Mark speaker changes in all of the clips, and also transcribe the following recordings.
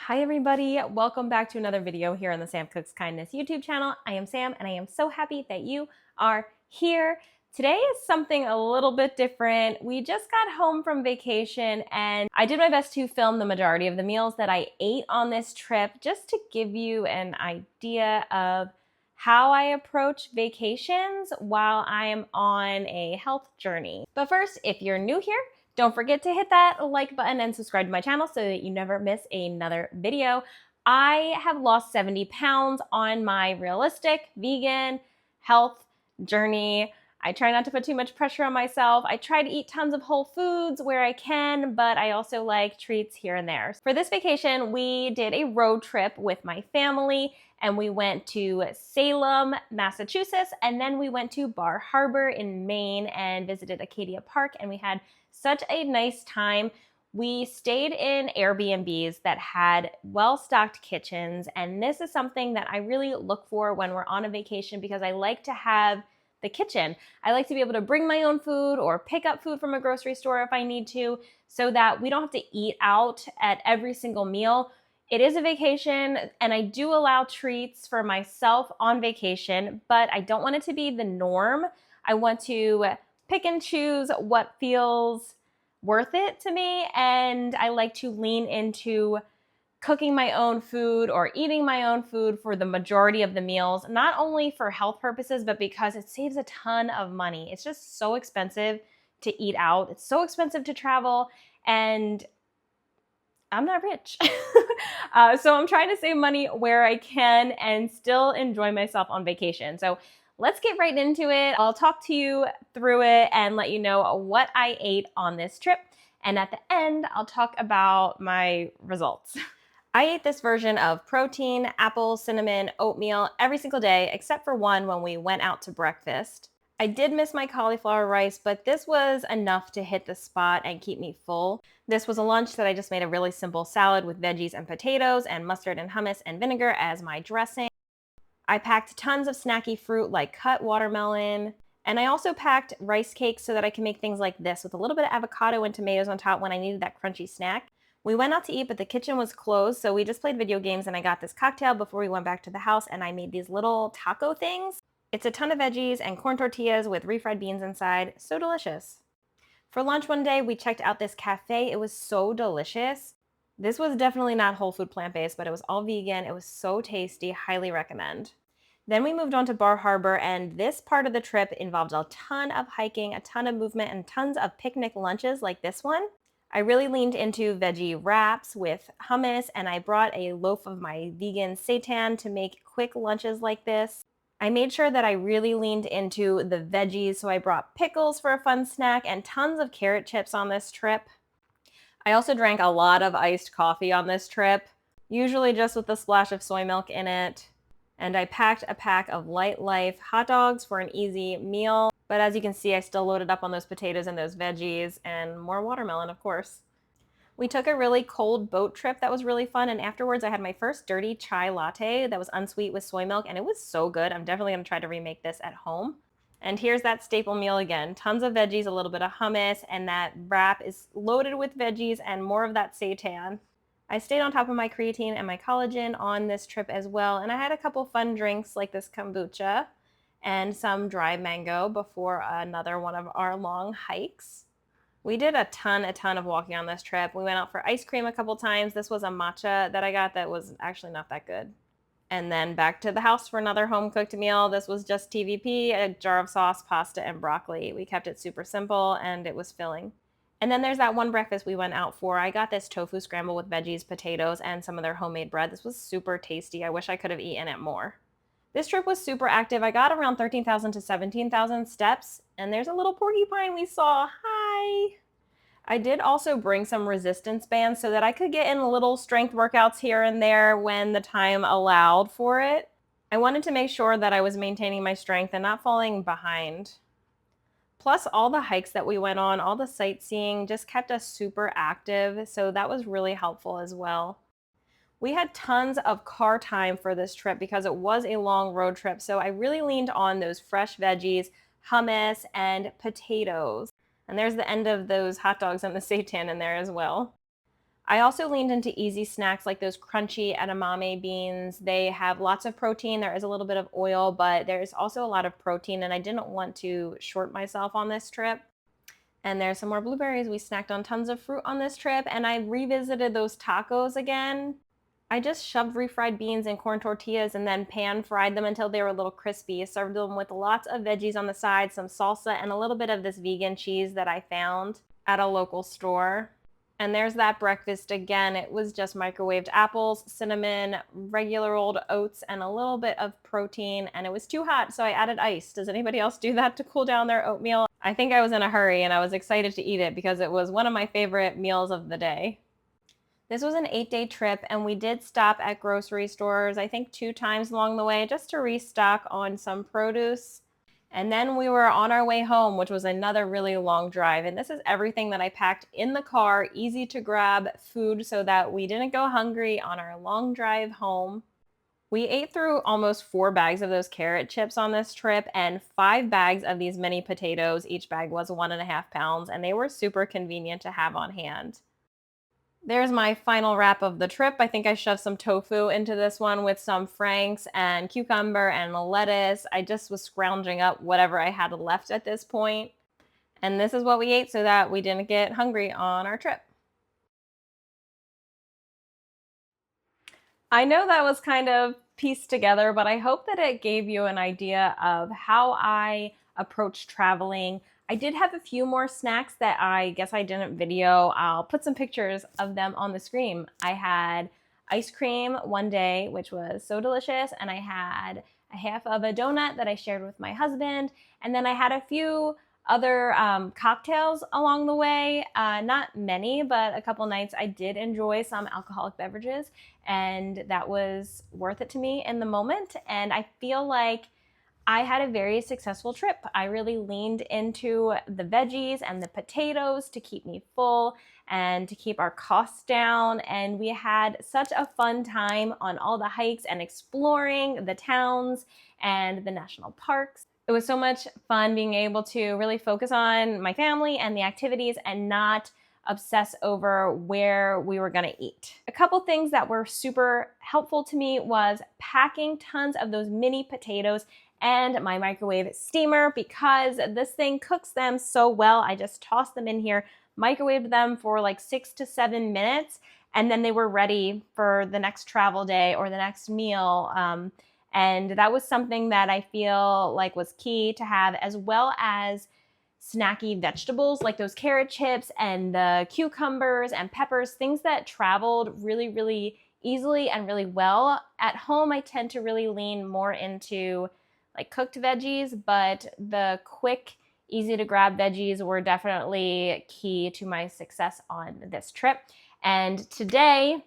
Speaker 1: Hi everybody, welcome back to another video here on the Sam Cooks Kindness YouTube channel. I am Sam and I am so happy that you are here. Today is something a little bit different. We just got home from vacation and I did my best to film the majority of the meals that I ate on this trip just to give you an idea of how I approach vacations while I am on a health journey. But first, if you're new here, don't forget to hit that like button and subscribe to my channel so that you never miss another video. I have lost 70 pounds on my realistic vegan health journey. I try not to put too much pressure on myself. I try to eat tons of whole foods where I can, but I also like treats here and there. For this vacation, we did a road trip with my family and we went to Salem, Massachusetts, and then we went to Bar Harbor in Maine and visited Acadia Park, and we had such a nice time. We stayed in Airbnbs that had well-stocked kitchens, and this is something that I really look for when we're on a vacation because I like to have the kitchen. I like to be able to bring my own food or pick up food from a grocery store if I need to, so that we don't have to eat out at every single meal. It is a vacation, and I do allow treats for myself on vacation, but I don't want it to be the norm. I want to pick and choose what feels worth it to me, and I like to lean into cooking my own food or eating my own food for the majority of the meals, not only for health purposes, but because it saves a ton of money. It's just so expensive to eat out. It's so expensive to travel, and I'm not rich. So I'm trying to save money where I can and still enjoy myself on vacation. So let's get right into it. I'll talk to you through it and let you know what I ate on this trip. And at the end, I'll talk about my results. I ate this version of protein, apple, cinnamon, oatmeal every single day, except for one when we went out to breakfast. I did miss my cauliflower rice, but this was enough to hit the spot and keep me full. This was a lunch that I just made a really simple salad with veggies and potatoes and mustard and hummus and vinegar as my dressing. I packed tons of snacky fruit like cut watermelon, and I also packed rice cakes so that I can make things like this with a little bit of avocado and tomatoes on top when I needed that crunchy snack. We went out to eat, but the kitchen was closed, so we just played video games, and I got this cocktail before we went back to the house, and I made these little taco things. It's a ton of veggies and corn tortillas with refried beans inside. So delicious. For lunch one day, we checked out this cafe. It was so delicious. This was definitely not whole food plant-based, but it was all vegan. It was so tasty. Highly recommend. Then we moved on to Bar Harbor, and this part of the trip involved a ton of hiking, a ton of movement, and tons of picnic lunches like this one. I really leaned into veggie wraps with hummus, and I brought a loaf of my vegan seitan to make quick lunches like this. I made sure that I really leaned into the veggies, so I brought pickles for a fun snack and tons of carrot chips on this trip. I also drank a lot of iced coffee on this trip, usually just with a splash of soy milk in it. And I packed a pack of Light Life hot dogs for an easy meal. But as you can see, I still loaded up on those potatoes and those veggies and more watermelon, of course. We took a really cold boat trip that was really fun, and afterwards I had my first dirty chai latte that was unsweet with soy milk, and it was so good. I'm definitely going to try to remake this at home. And here's that staple meal again. Tons of veggies, a little bit of hummus, and that wrap is loaded with veggies and more of that seitan. I stayed on top of my creatine and my collagen on this trip as well, and I had a couple fun drinks like this kombucha and some dry mango before another one of our long hikes. We did a ton of walking on this trip. We went out for ice cream a couple times. This was a matcha that I got that was actually not that good. And then back to the house for another home-cooked meal. This was just TVP, a jar of sauce, pasta, and broccoli. We kept it super simple, and it was filling. And then there's that one breakfast we went out for. I got this tofu scramble with veggies, potatoes, and some of their homemade bread. This was super tasty. I wish I could have eaten it more. This trip was super active. I got around 13,000 to 17,000 steps, and there's a little porcupine we saw. Hi! I did also bring some resistance bands so that I could get in little strength workouts here and there when the time allowed for it. I wanted to make sure that I was maintaining my strength and not falling behind. Plus, all the hikes that we went on, all the sightseeing just kept us super active, so that was really helpful as well. We had tons of car time for this trip because it was a long road trip, so I really leaned on those fresh veggies, hummus, and potatoes. And there's the end of those hot dogs and the seitan in there as well. I also leaned into easy snacks like those crunchy edamame beans. They have lots of protein. There is a little bit of oil, but there's also a lot of protein, and I didn't want to short myself on this trip. And there's some more blueberries. We snacked on tons of fruit on this trip, and I revisited those tacos again. I just shoved refried beans in corn tortillas and then pan fried them until they were a little crispy. Served them with lots of veggies on the side, some salsa, and a little bit of this vegan cheese that I found at a local store. And there's that breakfast again. It was just microwaved apples, cinnamon, regular old oats, and a little bit of protein. And it was too hot, so I added ice. Does anybody else do that to cool down their oatmeal? I think I was in a hurry and I was excited to eat it because it was one of my favorite meals of the day. This was an 8-day trip, and we did stop at grocery stores, I think 2 times along the way, just to restock on some produce. And then we were on our way home, which was another really long drive. And this is everything that I packed in the car, easy to grab food so that we didn't go hungry on our long drive home. We ate through almost 4 bags of those carrot chips on this trip and 5 bags of these mini potatoes. Each bag was 1.5 pounds, and they were super convenient to have on hand. There's my final wrap of the trip. I think I shoved some tofu into this one with some franks and cucumber and lettuce. I just was scrounging up whatever I had left at this point. And this is what we ate so that we didn't get hungry on our trip. I know that was kind of pieced together, but I hope that it gave you an idea of how I approach traveling. I did have a few more snacks that I guess I didn't video. I'll put some pictures of them on the screen. I had ice cream one day, which was so delicious, and I had a half of a donut that I shared with my husband, and then I had a few other cocktails along the way. Not many, but a couple nights I did enjoy some alcoholic beverages, and that was worth it to me in the moment. And I feel like I had a very successful trip. I really leaned into the veggies and the potatoes to keep me full and to keep our costs down. And we had such a fun time on all the hikes and exploring the towns and the national parks. It was so much fun being able to really focus on my family and the activities and not obsess over where we were gonna eat. A couple things that were super helpful to me was packing tons of those mini potatoes and my microwave steamer, because this thing cooks them so well. I just tossed them in here, microwaved them for like 6 to 7 minutes, and then they were ready for the next travel day or the next meal. And that was something that I feel like was key to have, as well as snacky vegetables like those carrot chips and the cucumbers and peppers, things that traveled really, really easily and really well. At home, I tend to really lean more into like cooked veggies, but the quick, easy to grab veggies were definitely key to my success on this trip. And today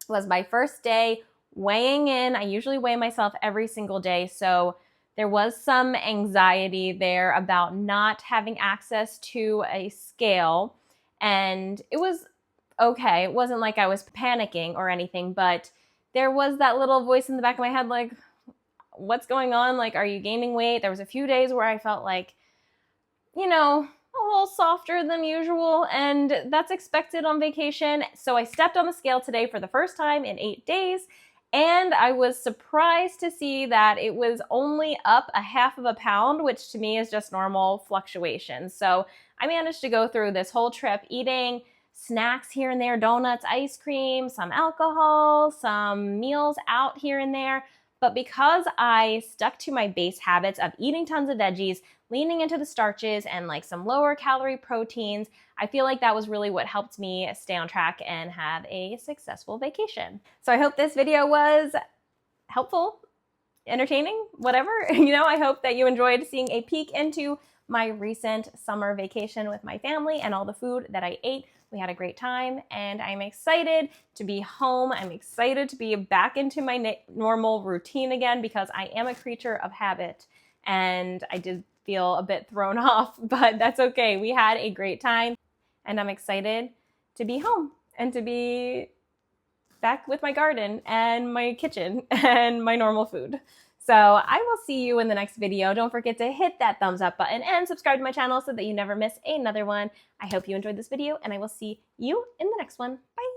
Speaker 1: was my first day weighing in. I usually weigh myself every single day, so there was some anxiety there about not having access to a scale, and it was okay. It wasn't like I was panicking or anything, but there was that little voice in the back of my head like, what's going on? Like, are you gaining weight? There was a few days where I felt like, a little softer than usual, and that's expected on vacation. So I stepped on the scale today for the first time in 8 days, and I was surprised to see that it was only up 1/2 pound, which to me is just normal fluctuation. So I managed to go through this whole trip eating snacks here and there, donuts, ice cream, some alcohol, some meals out here and there. But because I stuck to my base habits of eating tons of veggies, leaning into the starches and like some lower calorie proteins, I feel like that was really what helped me stay on track and have a successful vacation. So I hope this video was helpful, entertaining, whatever. I hope that you enjoyed seeing a peek into my recent summer vacation with my family and all the food that I ate. We had a great time, and I'm excited to be home. I'm excited to be back into my normal routine again, because I am a creature of habit, and I did feel a bit thrown off, but that's okay. We had a great time, and I'm excited to be home and to be back with my garden and my kitchen and my normal food. So I will see you in the next video. Don't forget to hit that thumbs up button and subscribe to my channel so that you never miss another one. I hope you enjoyed this video, and I will see you in the next one. Bye.